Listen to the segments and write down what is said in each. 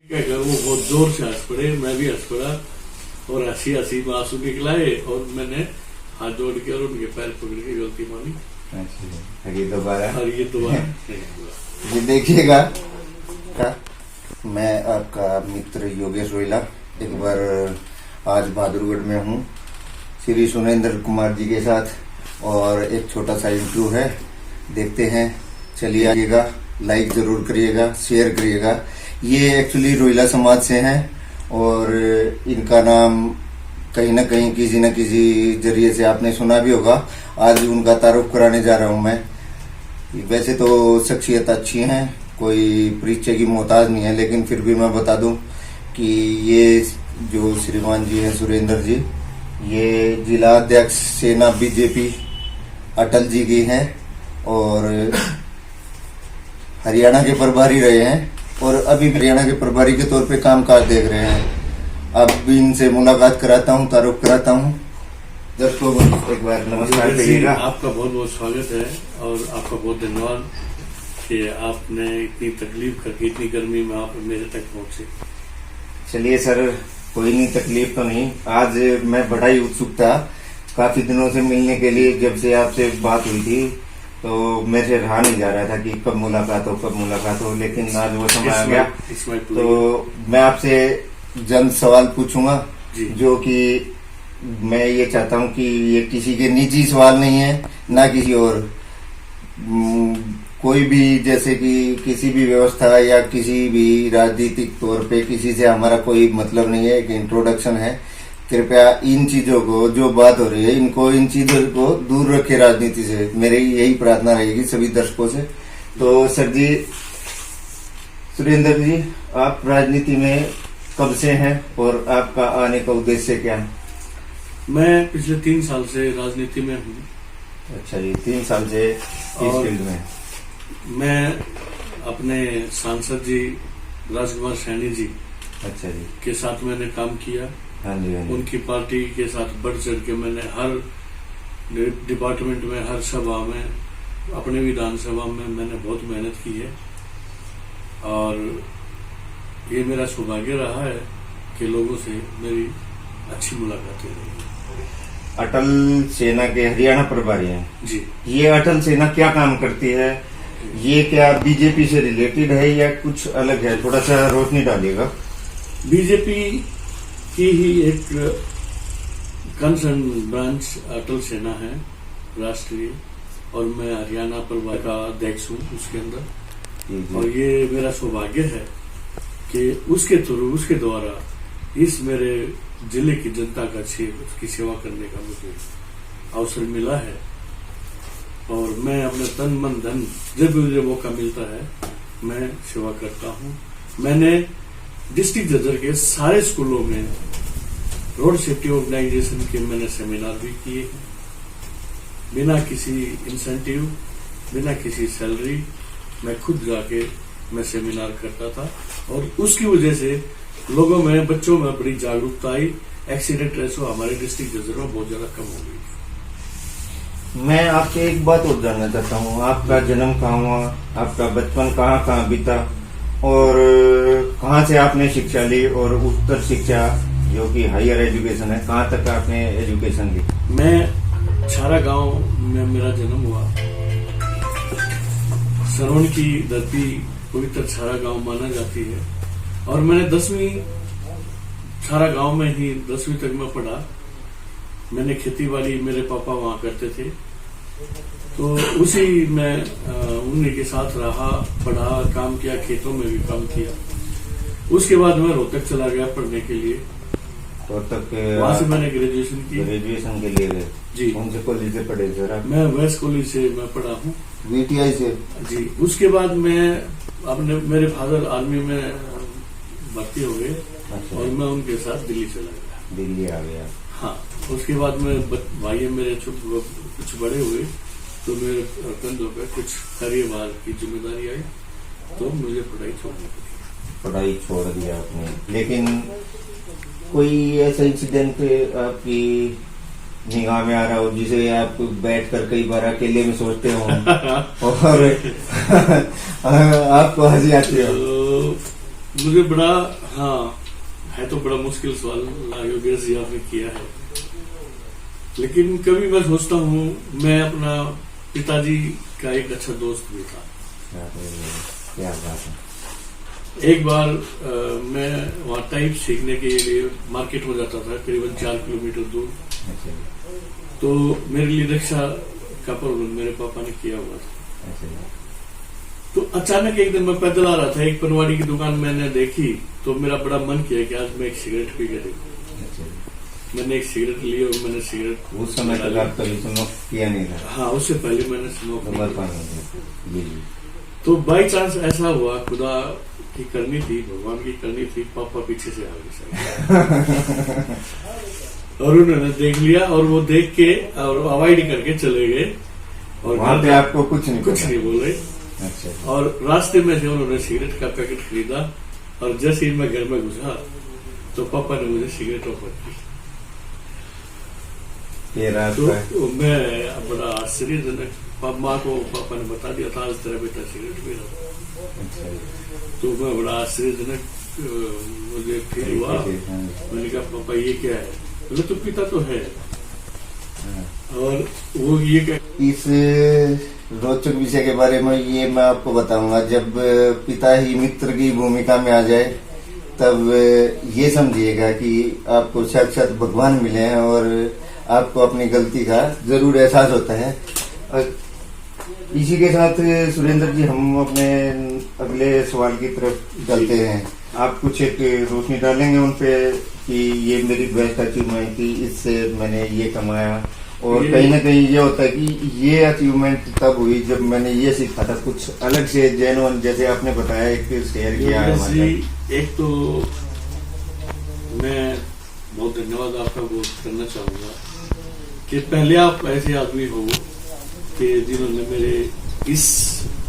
क्या करूँ, वो बहुत जोर से हंस पड़े, मैं भी हंस पड़ा और हंसी हंसी में आंसू निकलाए और मैंने हाथ जोड़ के और उनके पैर पकड़ के गलती मानी। अच्छा, ये दोबारा नहीं हुआ। ये देखिएगा, मैं आपका मित्र योगेश रोहिला एक बार आज बहादुरगढ़ में हूँ श्री सुरेंद्र कुमार जी के साथ और एक छोटा सा इंटरव्यू है, देखते हैं। चलिए आइएगा, लाइक जरूर करिएगा, शेयर करिएगा। ये एक्चुअली रोहिला समाज से हैं और इनका नाम कहीं ना कहीं किसी न किसी जरिए से आपने सुना भी होगा। आज उनका तारुफ कराने जा रहा हूँ मैं। वैसे तो शख्सियत अच्छी हैं, कोई परिचय की मोहताज नहीं है, लेकिन फिर भी मैं बता दूं कि ये जो श्रीमान जी हैं सुरेंद्र जी, ये जिला अध्यक्ष सेना बीजेपी अटल जी की हैं और हरियाणा के प्रभारी रहे हैं और अभी हरियाणा के प्रभारी के तौर पे कामकाज देख रहे हैं। अब भी इनसे मुलाकात कराता हूँ, तारुफ कराता हूँ। दर्शकों एक बार नमस्कार करिएगा। आपका बहुत बहुत स्वागत है और आपका बहुत धन्यवाद कि आपने इतनी तकलीफ करके इतनी गर्मी में आप मेरे तक पहुंचे। चलिए सर, कोई नहीं, तकलीफ तो नहीं। आज मैं बड़ा ही उत्सुक था काफी दिनों से मिलने के लिए। जब से आपसे बात हुई थी तो मेरे रहा नहीं जा रहा था कि कब मुलाकात हो, लेकिन आज वो समय आ गया। तो मैं आपसे जल्द सवाल पूछूंगा जो कि मैं ये चाहता हूँ कि ये किसी के निजी सवाल नहीं है, ना किसी और कोई भी, जैसे कि किसी भी व्यवस्था या किसी भी राजनीतिक तौर पे किसी से हमारा कोई मतलब नहीं है। एक इंट्रोडक्शन है। कृपया इन चीजों को, जो बात हो रही है, इन चीजों को दूर रखे राजनीति से। मेरी यही प्रार्थना रहेगी सभी दर्शकों से। तो सर जी, सुरेंद्र जी, आप राजनीति में कब से हैं और आपका आने का उद्देश्य क्या है? मैं पिछले 3 साल से राजनीति में हूँ। अच्छा जी, 3 साल से इस फील्ड में। मैं अपने सांसद जी राजकुमार सैनी जी अच्छा जी के साथ मैंने काम किया। हाँ जी, हाँ जी। उनकी पार्टी के साथ बढ़ चढ़ के मैंने हर डिपार्टमेंट में, हर सभा में, अपने विधानसभा में मैंने बहुत मेहनत की है और ये मेरा सौभाग्य रहा है कि लोगों से मेरी अच्छी मुलाकातें रही। अटल सेना के हरियाणा प्रभारी हैं जी। ये अटल सेना क्या काम करती है? ये क्या बीजेपी से रिलेटेड है या कुछ अलग है? थोड़ा सा रोशनी डालिएगा। बीजेपी की ही एक कंसर्न ब्रांच अटल सेना है राष्ट्रीय, और मैं हरियाणा प्रभारी का अध्यक्ष हूँ उसके अंदर। और ये मेरा सौभाग्य है कि उसके थ्रू, उसके द्वारा इस मेरे जिले की जनता का की सेवा करने का मुझे अवसर मिला है और मैं अपने तन मन धन जब भी मुझे मौका मिलता है मैं सेवा करता हूँ। मैंने डिस्ट्रिक्ट जजर के सारे स्कूलों में रोड सेफ्टी ऑर्गेनाइजेशन के मैंने सेमिनार भी किए हैं, बिना किसी इंसेंटिव, बिना किसी सैलरी। मैं खुद जाके मैं सेमिनार करता था और उसकी वजह से लोगों में, बच्चों में बड़ी जागरूकता आई। एक्सीडेंट रेशो हमारे डिस्ट्रिक्ट जजर में बहुत ज्यादा कम हो गई। मैं आपसे एक बात और जानना चाहता हूँ, आपका जन्म कहाँ हुआ, आपका बचपन कहाँ बीता और कहाँ से आपने शिक्षा ली और उत्तर शिक्षा जो कि हायर एजुकेशन है, कहाँ तक आपने एजुकेशन ली? मैं छारा गांव में मेरा जन्म हुआ। सरवण की धरती पवित्र छारा गांव माना जाती है और मैंने 10वीं छारा गांव में ही 10वीं तक मैं पढ़ा। मैंने खेती बाड़ी, मेरे पापा वहां करते थे, तो उसी में उन्हीं के साथ रहा, पढ़ा, काम किया, खेतों में भी काम किया। उसके बाद मैं रोहतक चला गया पढ़ने के लिए। रोहतक वहां से मैंने ग्रेजुएशन की। ग्रेजुएशन के लिए गए जी। कौन से कॉलेज से पढ़े सर आप? मैं वेस्ट कॉलेज से मैं पढ़ा हूँ, VTI से जी। उसके बाद मैं अपने, मेरे फादर आर्मी में भर्ती हो गए। अच्छा। और मैं उनके साथ दिल्ली चला गया। दिल्ली आ गया? हाँ। उसके बाद में भाई मेरे कुछ बड़े हुए तो मेरे कंधों पे कुछ कारोबार की जिम्मेदारी आई तो मुझे पढ़ाई छोड़नी पड़ी। पढ़ाई छोड़ दिया आपने, लेकिन कोई ऐसा इंसिडेंट आपकी निगाह में आ रहा हो जिसे आप बैठकर कई बार अकेले में सोचते हो और आपको हंसी आती हो? मुझे बड़ा, हाँ है तो बड़ा मुश्किल सवाल योगेश जी आपने किया है, लेकिन कभी मैं सोचता हूँ मैं अपना पिताजी का एक अच्छा दोस्त भी था। क्या बात है। एक बार मैं वहाँ टाइप सीखने के लिए मार्केट में जाता था, करीबन 4 किलोमीटर दूर। अच्छा तो मेरे लिए रिक्शा का प्रबंध मेरे पापा ने किया हुआ था। अच्छा तो अचानक एक दिन मैं पैदल आ रहा था, एक पनवाड़ी की दुकान मैंने देखी, तो मेरा बड़ा मन किया कि आज मैं एक सिगरेट पी के देखूं। अच्छा। मैंने एक सिगरेट ली और मैंने सिगरेट उस समय तक आप कभी स्मोक किया नहीं था? हाँ, उससे पहले मैंने स्मोक जी जी। तो बाई चांस ऐसा हुआ, खुदा की करनी थी, भगवान की करनी थी, पापा पीछे से आ गए और उन्होंने देख लिया और वो देख के और अवॉइड करके चले गए और वहाँ पे आपको कुछ नहीं बोले। अच्छा। और रास्ते में से उन्होंने सिगरेट का पैकेट खरीदा और जैसे ही मैं घर में घुसा तो पापा ने मुझे सिगरेट ऑफर की। तो मैं बड़ा आश्चर्यजनक माँ को पापा ने बता दिया था, आज तेरा बेटा सिगरेट पी रहा। अच्छा। तो मैं बड़ा आश्चर्यजनक मुझे फील हुआ। मैंने कहा पापा ये क्या है? बोले तो पिता तो है। और वो ये क्या, इस रोचक विषय के बारे में ये मैं आपको बताऊंगा। जब पिता ही मित्र की भूमिका में आ जाए तब ये समझिएगा कि आपको साक्षात भगवान मिले हैं और आपको अपनी गलती का जरूर एहसास होता है। और इसी के साथ सुरेंद्र जी हम अपने अगले सवाल की तरफ चलते हैं। आप कुछ एक रोशनी डालेंगे उन पे कि ये मेरी बेस्ट अचीवमेंट थी, इससे मैंने ये कमाया, और कहीं ना कहीं ये होता है कि ये अचीवमेंट तब हुई जब मैंने ये सीखा था, कुछ अलग से जेन्युइन, जैसे आपने बताया एक शेयर किया है। एक तो मैं बहुत धन्यवाद आपका वो करना चाहूंगा कि पहले आप ऐसे आदमी हो कि जिन्होंने मेरे इस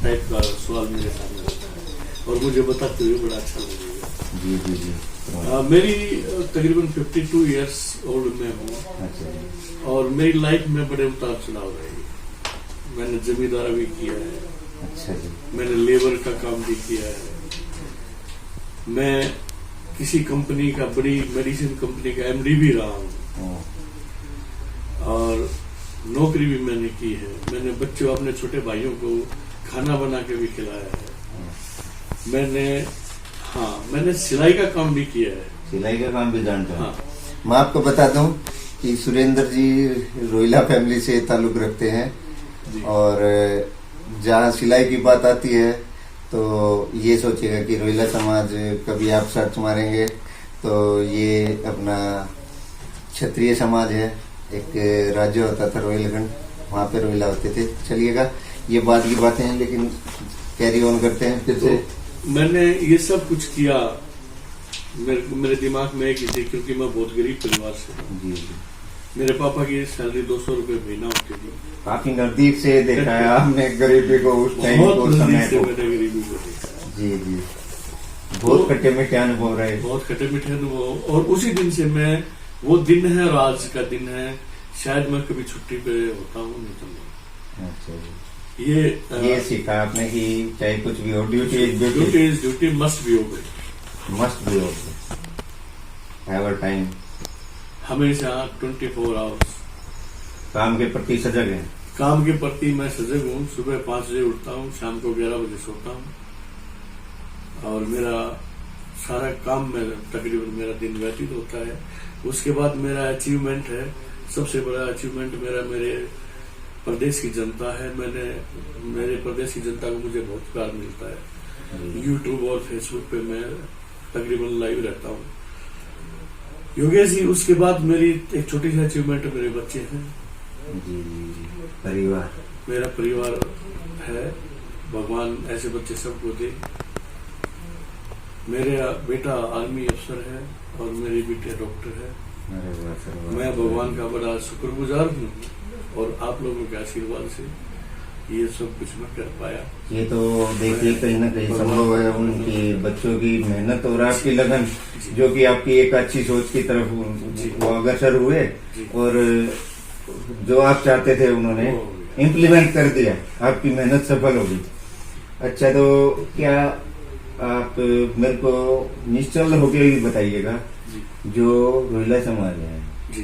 टाइप का सवाल मेरे सामने रखा है और मुझे बताते हुए बड़ा अच्छा लगेगा। जी जी जी। मेरी तकरीबन 52 इयर्स ओल्ड में हूँ। अच्छा। और मेरी लाइफ में बड़े उतार चढ़ाव रहे। मैंने जमींदारा भी किया है। अच्छा जी। मैंने लेबर का काम भी किया है। मैं किसी कंपनी का, बड़ी मेडिसिन कंपनी का एमडी भी रहा हूँ और नौकरी भी मैंने की है। मैंने बच्चों, अपने छोटे भाइयों को खाना बना के भी खिलाया है। मैंने सिलाई का काम भी किया है। सिलाई का काम भी जानता हूँ। हाँ। मैं आपको बता दूं कि सुरेंद्र जी रोहिला फैमिली से ताल्लुक रखते हैं और जहाँ सिलाई की बात आती है तो ये सोचेगा कि रोहिला समाज, कभी आप सर्च मारेंगे तो ये अपना क्षत्रिय समाज है। एक राज्य होता था रोहिलखंड, वहाँ पे रोहिला होते थे। चलिएगा, ये बाद की बातें हैं, लेकिन कैरी ऑन करते हैं फिर से। तो मैंने ये सब कुछ किया, मेरे दिमाग में एक ही थी, क्योंकि मैं बहुत गरीब परिवार से हूँ। जी जी। मेरे पापा की सैलरी 200 रुपए महीना होती थी। काफी नजदीक से देखा है आपने गरीबी को, उस टाइम को, समय को। मैंने गरीबी को देखा। जी जी। बहुत खट्टे मीठे अनुभव रहे। बहुत खट्टे मीठे अनुभव। और उसी दिन से मैं, वो दिन है और आज का दिन है, शायद मैं कभी छुट्टी पे होता हूँ, नहीं तो नहीं। अच्छा जी। ये सीखा आपने कि चाहे कुछ भी हो, duty must be obeyed. Must be obeyed. Have a time. हमेशा 24 आवर्स काम के प्रति सजग है। काम के प्रति मैं सजग हूँ। सुबह 5 बजे उठता हूँ, शाम को 11 बजे सोता हूँ और मेरा सारा काम में तकरीबन मेरा दिन व्यतीत होता है। उसके बाद मेरा अचीवमेंट है, सबसे बड़ा अचीवमेंट मेरा मेरे प्रदेश की जनता है। मेरे प्रदेश की जनता को मुझे बहुत प्यार मिलता है। यूट्यूब और फेसबुक पे मैं तकरीबन लाइव रहता हूँ। योगेश जी, उसके बाद मेरी एक छोटी सी अचीवमेंट मेरे बच्चे हैं। जी जी। परिवार, मेरा परिवार है। भगवान ऐसे बच्चे सबको दे। मेरा बेटा आर्मी अफसर है और मेरी बेटी डॉक्टर है। मैं भगवान का बड़ा शुक्रगुजार हूँ और आप लोगों के आशीर्वाद से ये सब कुछ मैं कर पाया। ये तो देखिए कहीं ना कहीं संभव है उनकी बच्चों की मेहनत और आपकी लगन, जो कि आपकी एक अच्छी सोच की तरफ वो अग्रसर हुए और जो आप चाहते थे उन्होंने इम्प्लीमेंट कर दिया। आपकी मेहनत सफल होगी। अच्छा, तो क्या आप मेरे को निश्चल होकर ही बताइएगा, जी जो रोहिला समाज है जी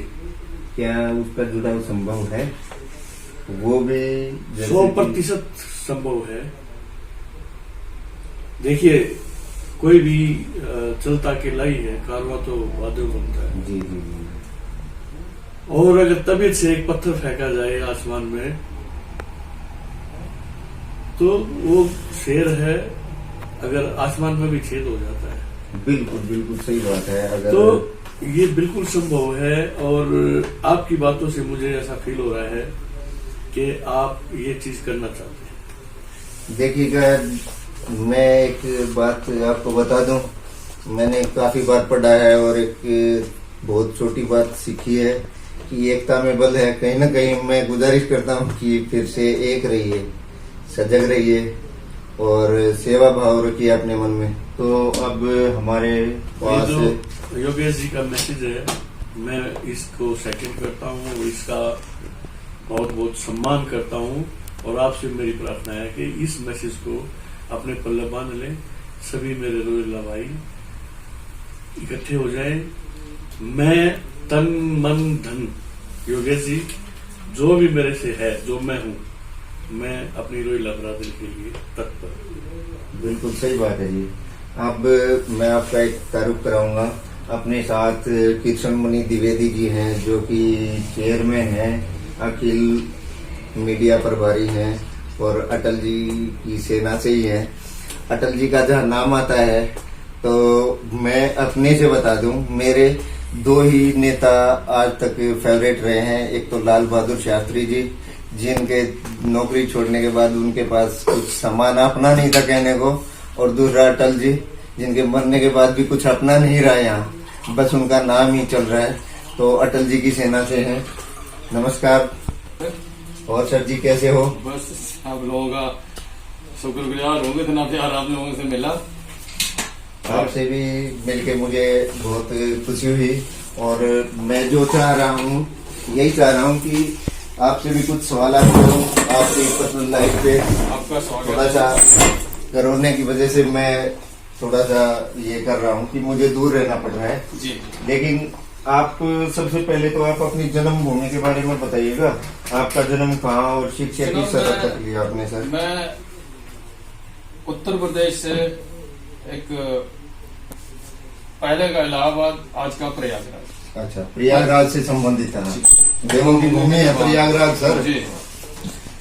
क्या उसका जुड़ाव संभव है? वो भी जैसे 100% संभव है। देखिए, कोई भी चलता के लाई है, कारवा तो वादों बनता है। जी जी जी। और अगर तबीयत से एक पत्थर फेंका जाए आसमान में, तो वो शेर है, अगर आसमान में भी छेद हो जाता है। बिल्कुल बिल्कुल सही बात है। अगर तो ये बिल्कुल संभव है, और आपकी बातों से मुझे ऐसा फील हो रहा है कि आप ये चीज करना चाहते हैं। देखिएगा, मैं एक बात आपको बता दूं, मैंने काफी बार पढ़ा है और एक बहुत छोटी बात सीखी है कि एकता में बल है। कहीं ना कहीं मैं गुजारिश करता हूं कि फिर से एक रहिए, सजग रहिए और सेवा भाव रखिए अपने मन में। तो अब हमारे पास ये जो योगेश जी का मैसेज है, मैं इसको सेकंड करता हूँ, इसका बहुत बहुत सम्मान करता हूँ, और आपसे मेरी प्रार्थना है कि इस मैसेज को अपने पल्ले बांध लें। सभी मेरे रोहिला भाई इकट्ठे हो जाएं। मैं तन मन धन, योगेश जी जो भी मेरे से है, जो मैं हूँ, मैं अपनी रोहिला बरादरी के लिए तत्पर हूं। बिल्कुल सही बात है जी। अब मैं आपका एक तारुफ कराऊंगा। अपने साथ कृष्ण मुनि द्विवेदी जी हैं, जो कि चेयरमैन हैं, अखिल मीडिया प्रभारी हैं, और अटल जी की सेना से ही हैं। अटल जी का जहाँ नाम आता है, तो मैं अपने से बता दूं, मेरे दो ही नेता आज तक फेवरेट रहे हैं। एक तो लाल बहादुर शास्त्री जी, जिनके नौकरी छोड़ने के बाद उनके पास कुछ सामान अपना नहीं था कहने को, और दूसरा अटल जी, जिनके मरने के बाद भी कुछ अपना नहीं रहा यहाँ, बस उनका नाम ही चल रहा है। तो अटल जी की सेना से हैं। नमस्कार। और सर जी कैसे हो? बस आप लोगों का शुक्रगुजार होंगे, इतना प्यार आप लोगों से मिला। आपसे भी मिलके मुझे बहुत खुशी हुई, और मैं जो चाह रहा हूँ, यही चाह रहा हूँ कि आपसे भी कुछ सवाल करूँ आपकी पर्सनल लाइफ पे। आपका स्वागत। थोड़ा सा कोरोना की वजह से मैं थोड़ा सा ये कर रहा हूँ कि मुझे दूर रहना पड़ रहा है जी। लेकिन आप सबसे पहले तो आप अपनी जन्मभूमि के बारे में बताइएगा। आपका जन्म कहाँ और शिक्षा की शरत तक लिया आपने सर? मैं उत्तर प्रदेश से, एक पहले का इलाहाबाद, आज का प्रयागराज। अच्छा, प्रयागराज से संबंधित है। देवों की भूमि है प्रयागराज सर। जी,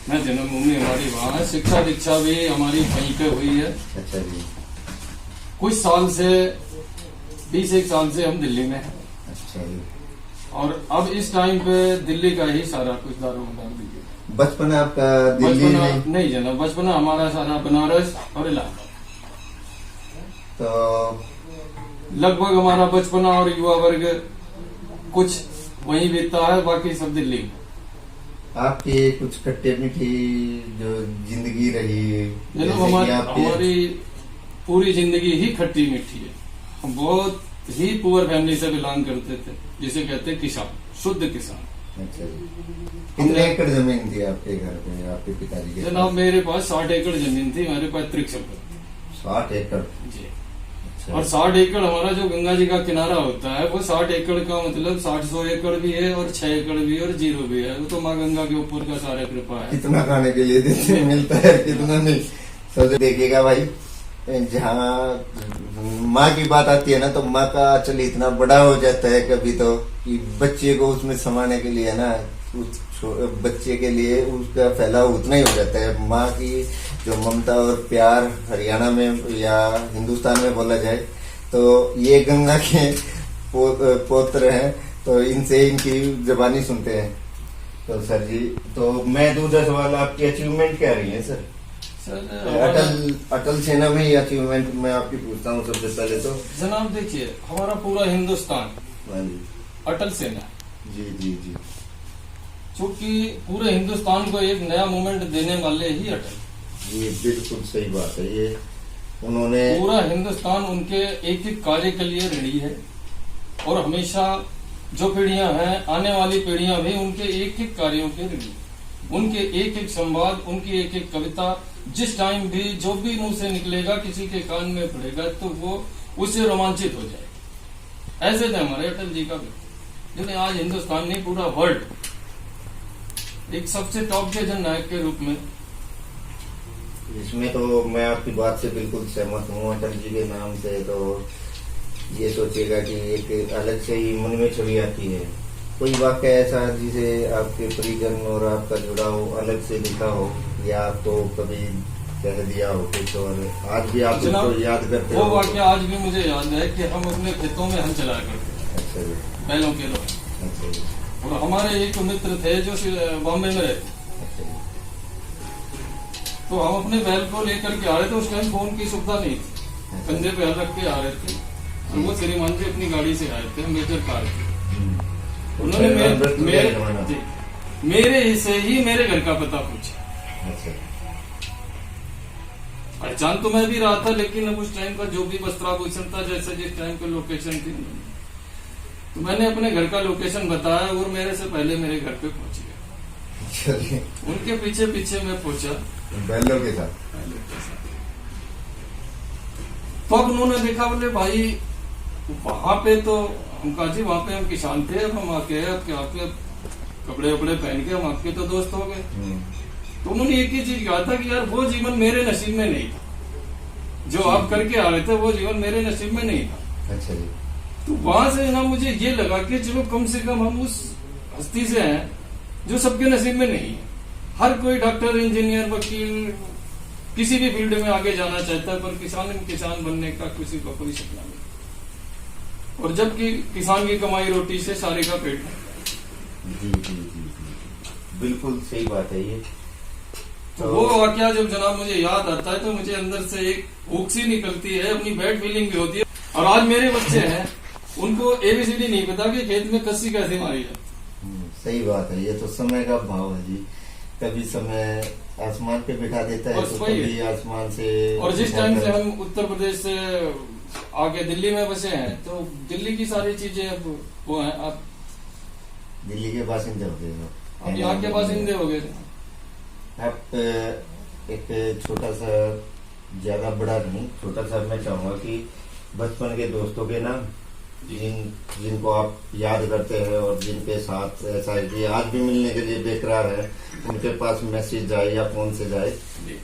मैं जन्मभूमि हमारी वहाँ है। शिक्षा दीक्षा भी हमारी वहीं पे हुई है। अच्छा जी। कुछ साल से 20-1 साल से हम दिल्ली में हैं। अच्छा जी। और अब इस टाइम पे दिल्ली का ही सारा कुछ दारोमदार दिल्ली। बचपन आपका दिल्ली में? नहीं जनाब, बचपन हमारा सारा बनारस और इलाहाबाद। तो लगभग हमारा बचपना और युवा वर्ग कुछ वहीं बीतता है, बाकी सब दिल्ली में। आपकी कुछ खट्टे मीठी जो जिंदगी रही, जैसे कि हमारी पूरी जिंदगी ही खट्टी मीठी है। हम बहुत ही पुअर फैमिली से बिलोंग करते थे, जिसे कहते हैं किसान, शुद्ध किसान। अच्छा जी। कितने एकड़ जमीन थी आपके घर पे, आपके पिताजी के? जनाब मेरे पास 60 एकड़ जमीन थी, मेरे पैतृक संपत्ति। 60 एकड़? जी। अच्छा। और 60 एकड़ हमारा जो गंगा जी का किनारा होता है, वो 60 एकड़ का मतलब 60-100 एकड़ भी है, और 6 एकड़ भी है, और 0 भी है। वो तो माँ गंगा के ऊपर का सारा कृपा है। कितना खाने के लिए देते मिलता है, कितना नहीं। सब देखिएगा भाई, जहाँ माँ की बात आती है ना, तो माँ का आंचल इतना बड़ा हो जाता है कभी तो, कि बच्चे को उसमें समाने के लिए ना, उस बच्चे के लिए उसका फैलाव उतना ही हो जाता है। माँ की जो ममता और प्यार हरियाणा में या हिंदुस्तान में बोला जाए, तो ये गंगा के पौत्र हैं, तो इनसे इनकी जबानी सुनते हैं। तो सर जी, तो मैं दूसरा सवाल, आपकी अचीवमेंट क्या रही है सर? अटल सेना में ही अचीवमेंट मैं आपकी पूछता हूँ सबसे पहले तो। जनाब देखिए, हमारा पूरा हिंदुस्तान अटल सेना, जी जी जी, क्योंकि पूरे हिंदुस्तान को एक नया मूवमेंट देने वाले ही अटल। ये बिल्कुल सही बात है। ये उन्होंने पूरा हिंदुस्तान उनके एक एक कार्य के लिए ऋणी है, और हमेशा जो पीढ़ियां हैं, आने वाली पीढ़ियां भी उनके एक एक कार्यों के ऋणी। उनके एक एक संवाद, उनकी एक एक कविता, जिस टाइम भी जो भी मुंह से निकलेगा किसी के कान में पड़ेगा तो वो उससे रोमांचित हो जाएगा। ऐसे थे हमारे अटल जी का व्यक्ति, जिन्हें आज हिंदुस्तान नहीं पूरा वर्ल्ड एक सबसे टॉप के जननायक के रूप में। इसमें तो मैं आपकी बात से बिल्कुल सहमत हूँ। अटल जी के नाम से तो ये सोचेगा कि एक अलग से ही मन में छवि आती है। कोई वाक्य ऐसा जिसे आपके परिजन और आपका जुड़ाव अलग से दिखा हो या आपको कभी कह दिया हो कुछ और आज भी आप उसको याद करते वो हो? वाक्य आज भी मुझे याद है कि हम अपने खेतों में हल चलाया करते थे। अच्छा जी। बैलों के लोग। अच्छा जी। और हमारे एक मित्र थे जो बॉम्बे में रहते, अच्छा जी। तो हम अपने बैल को लेकर के आ रहे थे। उस टाइम फोन की सुविधा नहीं थी, कंधे पे हल रख के आ रहे थे। और वो श्रीमान जी अपनी गाड़ी से आए थे, मेजर कार थी। उन्होंने मेरे से ही मेरे घर का पता पूछा। अच्छा। पहचान तो मैं भी रहा था, लेकिन अब उस टाइम का जो भी वस्त्राभूषण था, जैसे जिस टाइम की लोकेशन थी, तो मैंने अपने घर का लोकेशन बताया और मेरे से पहले मेरे घर पे पहुंच गया। चलिए। उनके पीछे पीछे मैं पहुंचा बैलों के साथ। तो अब उन्होंने देखा, बोले भाई वहां पे तो हम कहा जी वहां पे हम किसान थे, अब हम आके आपके कपड़े वपड़े पहन के हम आपके तो दोस्त हो गए। तो उन्होंने एक ही चीज कहा था कि यार वो जीवन मेरे नसीब में नहीं था, जो आप करके आ रहे थे वो जीवन मेरे नसीब में नहीं था। अच्छा जी। तो वहां से ना मुझे ये लगा कि चलो कम से कम हम उस हस्ती से हैं जो सबके नसीब में नहीं है। हर कोई डॉक्टर, इंजीनियर, वकील, किसी भी फील्ड में आगे जाना चाहता है, पर किसान बनने का किसी का कोई सपना नहीं। और जबकि किसान की कमाई रोटी से सारे का पेट भरता है। जी जी जी जी, बिल्कुल सही बात है ये। तो वो वाकया जब जनाब मुझे याद आता है तो मुझे अंदर से एक भूख सी निकलती है, अपनी बैड फीलिंग भी होती है। और आज मेरे बच्चे हैं, उनको एबीसीडी नहीं पता कि खेत में कस्सी कैसे मारी जाती। सही बात है, ये तो समय का भाव है जी। कभी समय आसमान पे बिठा देता है तो कभी आसमान से। और जिस टाइम से हम उत्तर प्रदेश से आगे दिल्ली में बसे हैं, तो दिल्ली की सारी चीजें अब वो है। आप दिल्ली के बासिंदे हो गए, अब यहाँ के बासिंदे हो गए। आप एक छोटा सा, ज्यादा बड़ा नहीं, छोटा सा मैं चाहूंगा कि बचपन के दोस्तों के नाम जिनको आप याद करते हैं और जिनके साथ ऐसा है कि आज भी मिलने के लिए बेकरार है, उनके पास मैसेज जाए या फोन से जाए,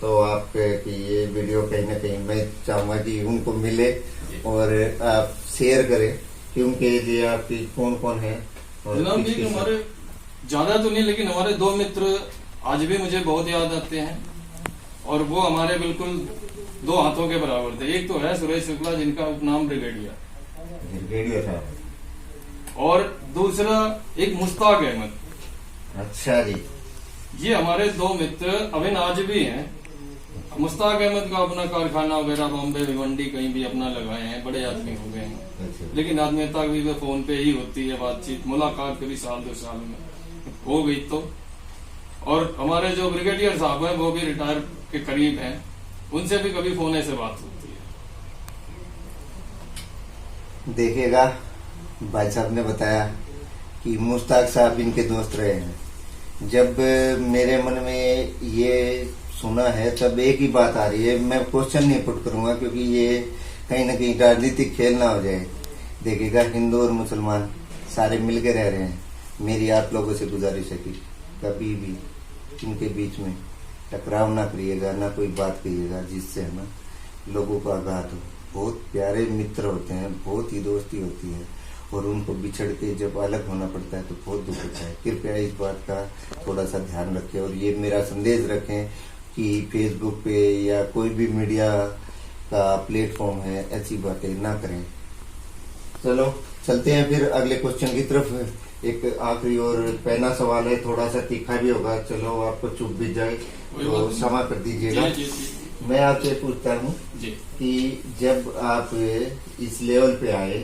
तो आप कि ये वीडियो कहीं ना कहीं मैं चाहूंगा कि उनको मिले और आप शेयर करें कि उनके लिए आपकी कौन कौन है। जनाब जी हमारे ज्यादा तो नहीं, लेकिन हमारे दो मित्र आज भी मुझे बहुत याद आते हैं और वो हमारे बिल्कुल दो हाथों के बराबर थे। एक तो है सुरेश शुक्ला, जिनका उपनाम ब्रिगेडियर था, और दूसरा एक मुश्ताक अहमद। अच्छा जी। ये हमारे दो मित्र अभी आज भी हैं। मुश्ताक अहमद का अपना कारखाना वगैरह बॉम्बे भिवंडी कहीं भी अपना लगाए हैं, बड़े आदमी हो गए हैं। अच्छा। लेकिन आत्मीयता भी फोन पे ही होती है बातचीत, मुलाकात कभी साल 2 साल में हो गई तो। और हमारे जो ब्रिगेडियर साहब हैं वो भी रिटायर के करीब हैं, उनसे भी कभी फोन से बात होती है। देखिएगा, भाई साहब ने बताया कि मुश्ताक साहब इनके दोस्त रहे हैं। जब मेरे मन में ये सुना है तब एक ही बात आ रही है, मैं क्वेश्चन नहीं पुट करूंगा क्योंकि ये कहीं ना कहीं राजनीतिक खेल ना हो जाए। देखिएगा, हिंदू और मुसलमान सारे मिलकर रह रहे हैं। मेरी आप लोगों से गुजारिश है कि कभी भी इनके बीच में टकराव ना करिएगा, ना कोई बात करिएगा जिससे है ना लोगों का आघात हो। बहुत प्यारे मित्र होते हैं, बहुत ही दोस्ती होती है और उनको बिछड़ के जब अलग होना पड़ता है तो बहुत दुख होता है। कृपया इस बात का थोड़ा सा ध्यान रखें और ये मेरा संदेश रखें कि फेसबुक पे या कोई भी मीडिया का प्लेटफॉर्म है, ऐसी बातें ना करें। चलो चलते हैं फिर अगले क्वेश्चन की तरफ। एक आखिरी और पहला सवाल है, थोड़ा सा तीखा भी होगा, चलो आपको चुप भी जाए तो क्षमा कर दीजिएगा। मैं आपसे पूछता हूँ कि जब आप इस लेवल पे आए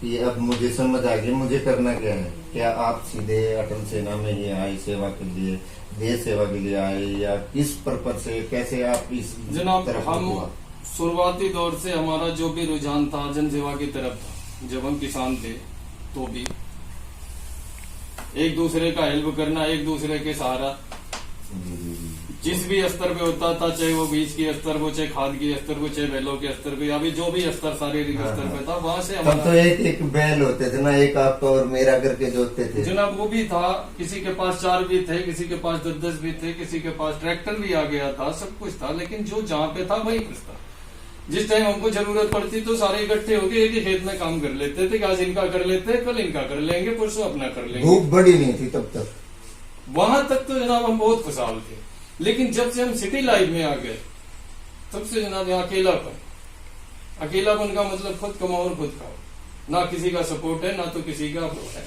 कि अब मुझे समझ आ गई मुझे करना क्या है, क्या आप सीधे अटल सेना में ही आए सेवा के लिए, देश सेवा के लिए आए, या किस पर्पज से, कैसे आप इस जनाब हम शुरुआती दौर से हमारा जो भी रुझान था जन सेवा की तरफ था। जब हम किसान थे तो भी एक दूसरे का हेल्प करना, एक दूसरे के सहारा, जी जी जी। जिस भी स्तर पे होता था, चाहे वो बीज के स्तर हो, चाहे खाद के स्तर हो, चाहे बैलों के स्तर पे, अभी जो भी स्तर शारीरिक हाँ, स्तर पे था, वहां से तब तो हमारा एक एक बैल होते थे ना, एक आपका और मेरा करके जोतते थे। जनाब वो भी था। किसी के पास 4 भी थे, किसी के पास 10-10 भी थे, किसी के पास ट्रैक्टर भी आ गया था, सब कुछ था। लेकिन जो जहाँ पे था वही कुछ था। जिस टाइम हमको जरूरत पड़ती तो सारे इकट्ठे होकर एक ही खेत में काम कर लेते थे कि आज इनका कर लेते हैं, कल इनका कर लेंगे, परसों अपना कर लेंगे। धूप बड़ी नहीं थी तब तक। वहां तक तो जनाब हम बहुत खुशहाल थे। लेकिन जब से हम सिटी लाइफ में आ गए, तब से जनाब यहाँ अकेलापन का मतलब खुद कमाओ और खुद खाओ। ना किसी का सपोर्ट है, ना तो किसी का वो है।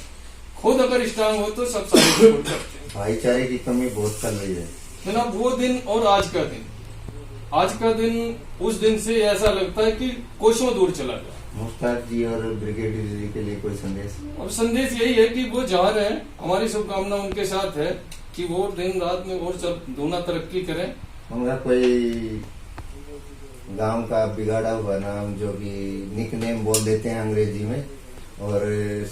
खुद अगर स्ट्रांग हो तो सब सारे सपोर्ट करते हैं। भाईचारे की कमी बहुत चल रही है जनाब वो दिन और आज का दिन उस दिन से ऐसा लगता है कि कोसों दूर चला गया। मुश्ताक जी और ब्रिगेडियर जी के लिए कोई संदेश? और संदेश यही है कि वो जा रहे हैं, हमारी शुभकामना उनके साथ है कि वो दिन रात में और दोना तरक्की करें। उनका कोई गांव का बिगाड़ा हुआ नाम जो कि निकनेम बोल देते हैं अंग्रेजी में और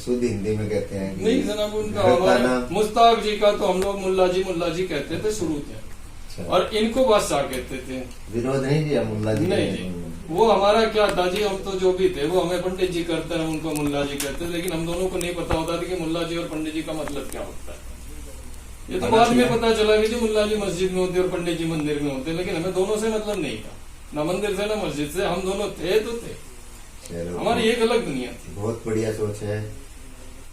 शुद्ध हिंदी में कहते हैं कि नहीं जनाब, उनका घर का हमारे नाम। मुश्ताक जी का तो हम लोग मुल्ला जी कहते थे शुरू से, अच्छा। और इनको बादशाह कहते थे। विरोध नहीं किया मुल्ला जी नहीं ने? जी, वो हमारा क्या था जी, हम तो जो भी थे वो हमें पंडित जी करते हैं, उनको मुल्ला जी कहते हैं। लेकिन हम दोनों को नहीं पता होता था कि मुल्ला जी और पंडित जी का मतलब क्या होता है। ये तो बाद में पता चला कि जो मुल्ला जी मस्जिद में होते और पंडित जी मंदिर में होते, लेकिन हमें दोनों से मतलब नहीं था, ना मंदिर से ना मस्जिद से। हम दोनों थे तो थे, चलो, हमारी एक अलग दुनिया थी। बहुत बढ़िया सोच है।